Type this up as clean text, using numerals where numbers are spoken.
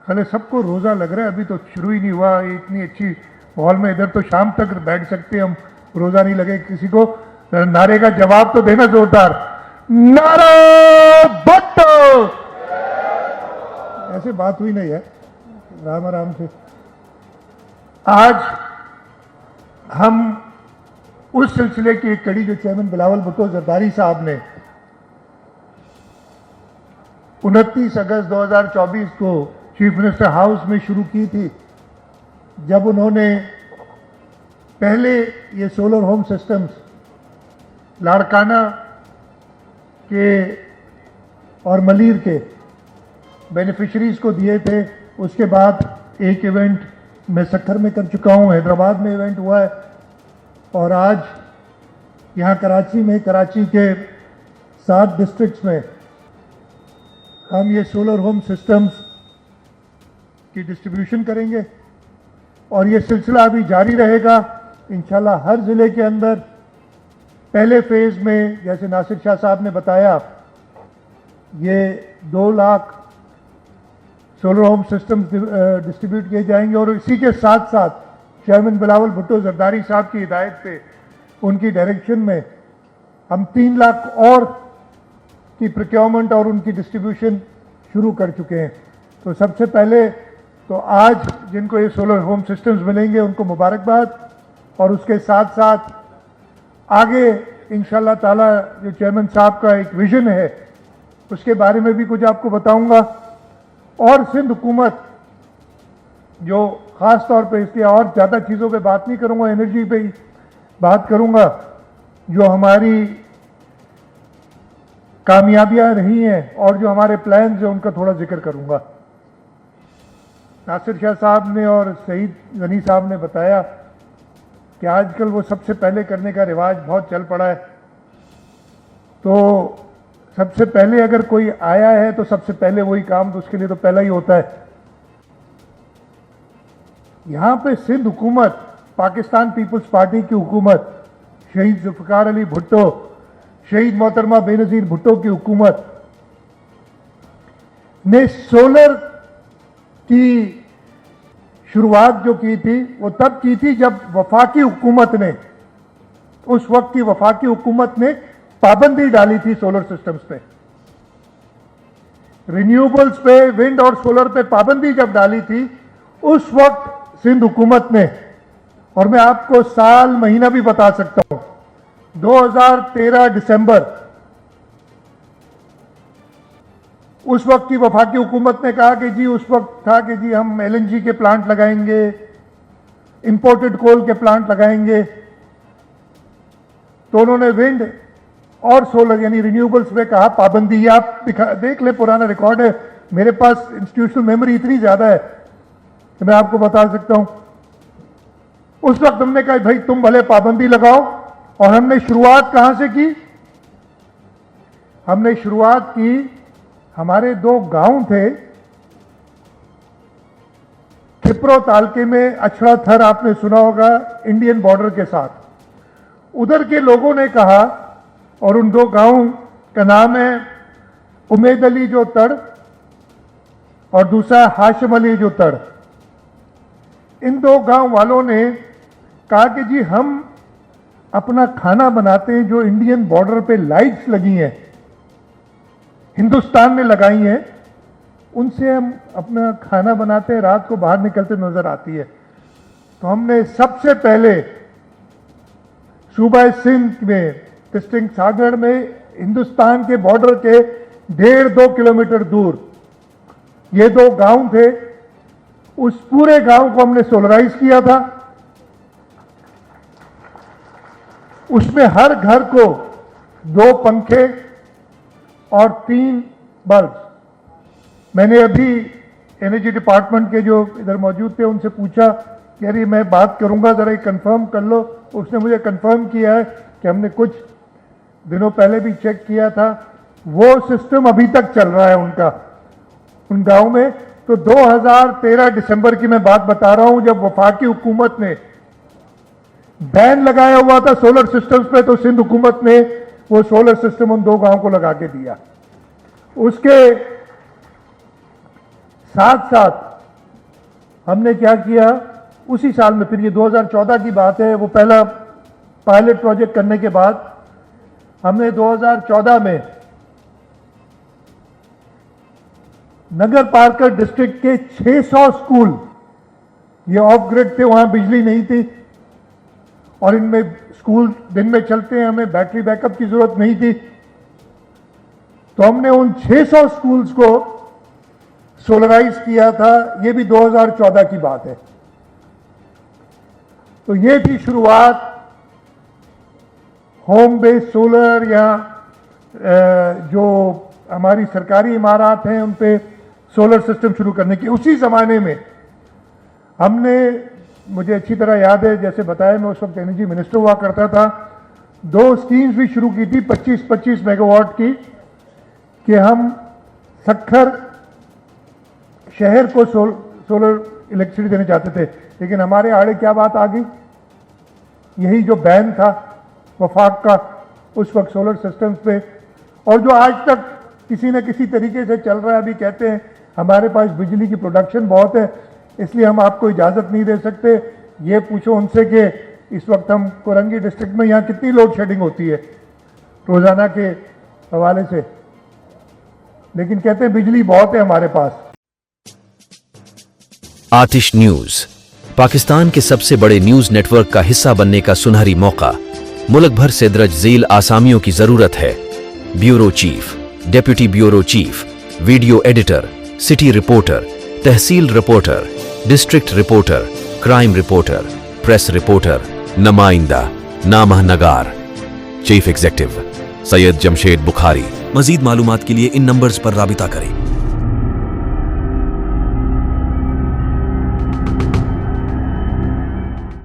हले सबको रोज़ा लग रहा है, अभी तो शुरू ही नहीं हुआ। इतनी अच्छी माहौल में इधर तो शाम तक बैठ सकते हैं हम, रोज़ा नहीं लगे किसी को। नारे का जवाब तो देना जोरदार, नारा भट्टो। ऐसे बात हुई नहीं है, राम आराम से। आज हम उस सिलसिले की एक कड़ी जो चेयरमैन बिलावल भुट्टो जरदारी साहब ने 29 अगस्त 2024 को चीफ मिनिस्टर हाउस में शुरू की थी, जब उन्होंने पहले ये सोलर होम सिस्टम्स लाड़काना के और मलीर के बेनिफिशरीज को दिए थे। उसके बाद एक इवेंट मैं सक्खर में कर चुका हूँ, हैदराबाद में इवेंट हुआ है, और आज यहाँ कराची में, कराची के 7 डिस्ट्रिक्ट्स में हम ये सोलर होम सिस्टम्स की डिस्ट्रीब्यूशन करेंगे। और ये सिलसिला अभी जारी रहेगा इंशाल्लाह। हर ज़िले के अंदर पहले फेज़ में, जैसे नासिर शाह साहब ने बताया, ये 2 lakh solar home systems distribute किए जाएंगे। और इसी के साथ साथ चेयरमैन बिलावल भुट्टो जरदारी साहब की हिदायत पे, उनकी डायरेक्शन में हम 3 लाख और की प्रोक्योरमेंट और उनकी डिस्ट्रीब्यूशन शुरू कर चुके हैं। तो सबसे पहले तो आज जिनको ये सोलर होम सिस्टम्स मिलेंगे उनको मुबारकबाद, और उसके साथ साथ आगे इंशाल्लाह ताला जो चेयरमैन साहब का एक विजन है उसके बारे में भी कुछ आपको बताऊंगा। और सिंध हुकूमत जो ख़ास तौर पे, इसलिए और ज़्यादा चीज़ों पे बात नहीं करूंगा, एनर्जी पे ही बात करूंगा, जो हमारी कामयाबियां रही हैं और जो हमारे प्लान्स हैं उनका थोड़ा जिक्र करूंगा। नासिर शाह साहब ने और सईद गनी साहब ने बताया कि आजकल वो सबसे पहले करने का रिवाज बहुत चल पड़ा है। तो सबसे पहले अगर कोई आया है तो सबसे पहले वही काम, तो उसके लिए तो पहला ही होता है। यहाँ पे सिंध हुकूमत, पाकिस्तान पीपल्स पार्टी की हुकूमत, शहीद जुल्फ़िकार अली भुट्टो, शहीद मोहतरमा बेनज़ीर भुट्टो की हुकूमत ने सोलर की शुरुआत जो की थी वो तब की थी जब वफाकी हुकूमत ने, उस वक्त की वफाकी हुकूमत ने पाबंदी डाली थी सोलर सिस्टम्स पे, रिन्यूएबल्स पे, विंड और सोलर पे पाबंदी जब डाली थी उस वक्त सिंध हुकूमत ने, और मैं आपको साल महीना भी बता सकता हूं, 2013 दिसंबर, उस वक्त की वफाकी हुकूमत ने कहा कि जी, उस वक्त था कि जी हम LNG के प्लांट लगाएंगे, इंपोर्टेड कोल के प्लांट लगाएंगे। तो उन्होंने विंड और सोलर यानी रिन्यूएबल्स पे कहा पाबंदी। ये आप देख ले, पुराना रिकॉर्ड है मेरे पास, इंस्टीट्यूशनल मेमोरी इतनी ज्यादा है कि मैं आपको बता सकता हूं। उस वक्त हमने कहा भाई तुम भले पाबंदी लगाओ, और हमने शुरुआत कहां से की? हमने शुरुआत की, हमारे 2 गांव थे खिप्रो तालके में, अछड़ा थर आपने सुना होगा, इंडियन बॉर्डर के साथ। उधर के लोगों ने कहा, और उन 2 गांव का नाम है उमेद अली जो तड़ और दूसरा हाशिम अली जो तड़। इन 2 गांव वालों ने कहा कि जी हम अपना खाना बनाते हैं, जो इंडियन बॉर्डर पे लाइट्स लगी हैं, हिंदुस्तान ने लगाई हैं, उनसे हम अपना खाना बनाते हैं, रात को बाहर निकलते नजर आती है। तो हमने सबसे पहले सूबा सिंध में, डिस्ट्रिक्ट सागड़ में, हिंदुस्तान के बॉर्डर के 1.5-2 किलोमीटर दूर ये 2 गांव थे, उस पूरे गांव को हमने सोलराइज किया था। उसमें हर घर को 2 पंखे और 3 बल्ब। मैंने अभी एनर्जी डिपार्टमेंट के जो इधर मौजूद थे उनसे पूछा कि अरे मैं बात करूंगा, जरा कंफर्म कर लो। उसने मुझे कंफर्म किया है कि हमने कुछ दिनों पहले भी चेक किया था, वो सिस्टम अभी तक चल रहा है उनका, उन गांव में। तो 2013 दिसंबर की मैं बात बता रहा हूं, जब वफाकी हुकूमत ने बैन लगाया हुआ था सोलर सिस्टम्स पे, तो सिंध हुकूमत ने वो सोलर सिस्टम उन 2 गांव को लगा के दिया। उसके साथ साथ हमने क्या किया उसी साल में, फिर ये 2014 की बात है, वो पहला पायलट प्रोजेक्ट करने के बाद हमने 2014 में नगर पार्कर डिस्ट्रिक्ट के 600 स्कूल, ये ऑफ ग्रिड थे, वहां बिजली नहीं थी और इनमें स्कूल दिन में चलते हैं, हमें बैटरी बैकअप की जरूरत नहीं थी, तो हमने उन 600 स्कूल्स को सोलराइज किया था। ये भी 2014 की बात है। तो ये थी शुरुआत होम बेस्ड सोलर, या जो हमारी सरकारी इमारत हैं उन पे सोलर सिस्टम शुरू करने की। उसी ज़माने में हमने, मुझे अच्छी तरह याद है, जैसे बताया मैं उस वक्त एनर्जी मिनिस्टर हुआ करता था, 2 स्कीम्स भी शुरू की थी 25-25 मेगावाट की, कि हम सक्खर शहर को सोलर इलेक्ट्रिसिटी देना चाहते थे। लेकिन हमारे आड़े क्या बात आ गई, यही जो बैन था वफाक का उस वक्त सोलर सिस्टम्स पे, और जो आज तक किसी न किसी तरीके से चल रहा है। अभी कहते हैं हमारे पास बिजली की प्रोडक्शन बहुत है, इसलिए हम आपको इजाज़त नहीं दे सकते। ये पूछो उनसे कि इस वक्त हम कोरंगी डिस्ट्रिक्ट में यहाँ कितनी लोड शेडिंग होती है रोज़ाना के हवाले से, लेकिन कहते हैं बिजली बहुत है हमारे पास। आतिश न्यूज, पाकिस्तान के सबसे बड़े न्यूज नेटवर्क का हिस्सा बनने का सुनहरी मौका। मुल्क भर से दर्ज झेल आसामियों की जरूरत है। Bureau chief, deputy bureau chief, video editor, city reporter, tehsil reporter, district reporter, crime reporter, press reporter, नुमाइंदा, नामहनगार। Chief executive Syed Jamshed Bukhari. मजीद मालूमात के लिए इन नंबर्स पर राबिता करें।